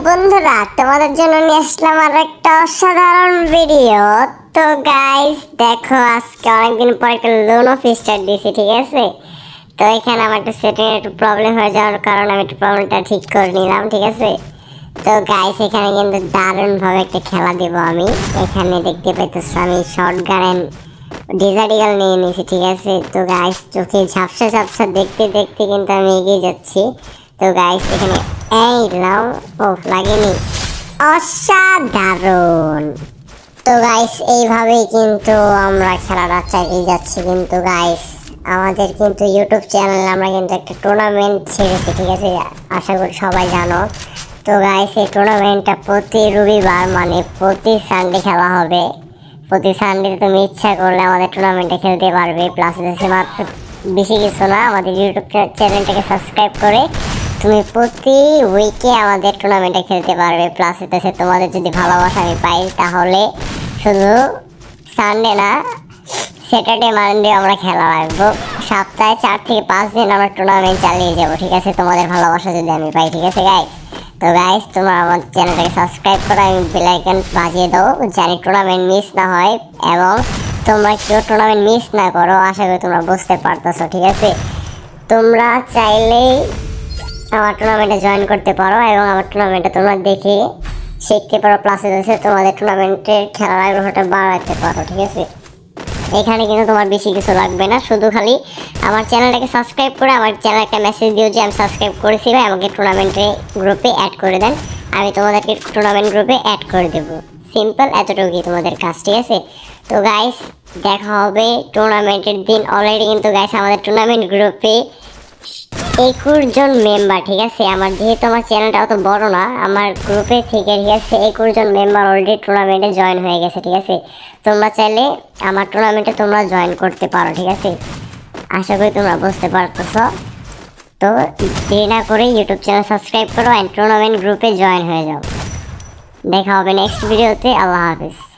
বন্ধুরা, তোমাদের জন্য নিয়ে আসলাম আর একটা অসাধারণ ভিডিও। তো গাইস দেখো, আজকে অনেকদিন পর একটা লোন অফ স্টার্ট দিয়েছি, ঠিক আছে। তো এখানে আমার একটু সেটিং একটু প্রবলেম হয়ে যাওয়ার কারণে আমি একটু প্রবলেমটা ঠিক করে নিলাম, ঠিক আছে। তো গাইস এখানে কিন্তু দারুণভাবে একটা খেলা দেবো আমি। এখানে দেখতে পাইতেছো আমি শর্ট গান ডিজার্টিকাল নিয়ে নিয়েছি, ঠিক আছে। তো গাইস চোখে ঝাপসা ঝাপসা দেখতে দেখতে কিন্তু আমি এগিয়ে যাচ্ছি। তো গাইস এখানে এই লাও ওফ লাগেনি, অসাধারণ। তো গাইস এইভাবেই কিন্তু আমরা খেলাটা চালিয়ে যাচ্ছি। কিন্তু গাইস আমাদের কিন্তু ইউটিউব চ্যানেলে আমরা কিন্তু একটা টুর্নামেন্ট ছেড়েছি, ঠিক আছে, আশা করি সবাই জানো। তো গাইস এই টুর্নামেন্টটা প্রতি রবিবার মানে প্রতি সানডে খেলা হবে। প্রতি সানডে তুমি ইচ্ছা করলে আমাদের টুর্নামেন্টে খেলতে পারবে। প্লাস মাত্র বেশি কিছু না, আমাদের ইউটিউব চ্যানেলটাকে সাবস্ক্রাইব করে তুমি প্রতি উইকে আমাদের টুর্নামেন্টে খেলতে পারবে। প্লাস এতেছে তোমাদের যদি ভালোবাসা আমি পাই তাহলে শুধু সানডে না, স্যাটারডে মানডে আমরা খেলা রাখবো। সপ্তাহে 4 থেকে 5 দিন আমরা টুর্নামেন্ট চালিয়ে যাবো, ঠিক আছে, তোমাদের ভালোবাসা যদি আমি পাই, ঠিক আছে গাইস। তো গাইস তোমরা আমার চ্যানেলটাকে সাবস্ক্রাইব করে আমি বেল আইকন বাজিয়ে দাও, জানি টুর্নামেন্ট মিস না হয়। এবং তোমরা কেউ টুর্নামেন্ট মিস না করো, আশা করি তোমরা বুঝতে পারতেছো, ঠিক আছে। তোমরা চাইলেই আমার টুর্নামেন্টে জয়েন করতে পারো এবং আমার টুর্নামেন্টে তোমরা দেখে শিখতে পারো। প্লাস হচ্ছে তোমাদের টুর্নামেন্টের খেলার আগ্রহটা বাড়াতে পারো, ঠিক আছে। এখানে কিন্তু তোমার বেশি কিছু লাগবে না, শুধু খালি আমার চ্যানেলটাকে সাবস্ক্রাইব করে আমার চ্যানেলে একটা মেসেজ দিও যে আমি সাবস্ক্রাইব করেছি ভাই, আমাকে টুর্নামেন্টে গ্রুপে অ্যাড করে দেন, আমি তোমাদেরকে টুর্নামেন্ট গ্রুপে অ্যাড করে দেবো। সিম্পল, এতটুকুই তোমাদের কাজ, ঠিক আছে। তো গাইস দেখা হবে টুর্নামেন্টের দিন। অলরেডি কিন্তু গাইস আমাদের টুর্নামেন্ট গ্রুপে 21 জন মেম্বার, ঠিক আছে। আমার যেহেতু আমার চ্যানেলটা অত বড় না, আমার গ্রুপে থেকে ঠিক আছে 21 জন মেম্বার অলরেডি টুর্নামেন্টে জয়েন হয়ে গেছে, ঠিক আছে। তোমরা চাইলে আমার টুর্নামেন্টে তোমরা জয়েন করতে পারো, ঠিক আছে। আশা করি তোমরা বুঝতে পারতেছ। তো দেরি না করে ইউটিউব চ্যানেল সাবস্ক্রাইব করো অ্যান্ড টুর্নামেন্ট গ্রুপে জয়েন হয়ে যাও। দেখা হবে নেক্সট ভিডিওতে। আল্লাহ হাফিজ।